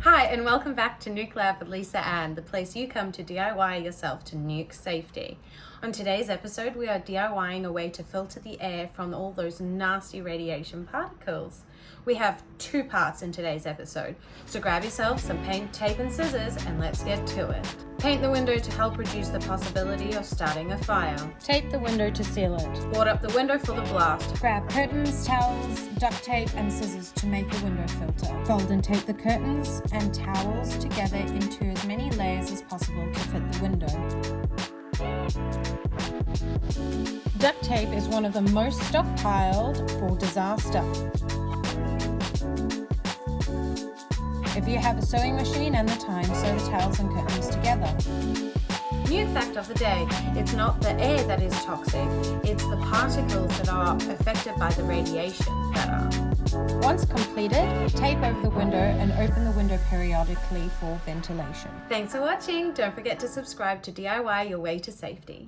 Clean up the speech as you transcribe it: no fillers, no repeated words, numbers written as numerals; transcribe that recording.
Hi, and welcome back to NucLab with Lisa Ann, the place you come to DIY yourself to nuke safety. On today's episode, we are DIYing a way to filter the air from all those nasty radiation particles. We have two parts in today's episode, so grab yourself some paint, tape, and scissors, and let's get to it. Paint the window to help reduce the possibility of starting a fire. Tape the window to seal it. Board up the window for the blast. Grab curtains, towels, duct tape, and scissors to make a window filter. Fold and tape the curtains and towels together into as many layers as possible to fit the window. Duct tape is one of the most stockpiled for disaster. If you have a sewing machine and the time, sew the towels and curtains together. New fact of the day, it's not the air that is toxic, it's the particles that are affected by the radiation that are. Once completed, tape over the window and open the window periodically for ventilation. Thanks for watching. Don't forget to subscribe to DIY Your Way to Safety.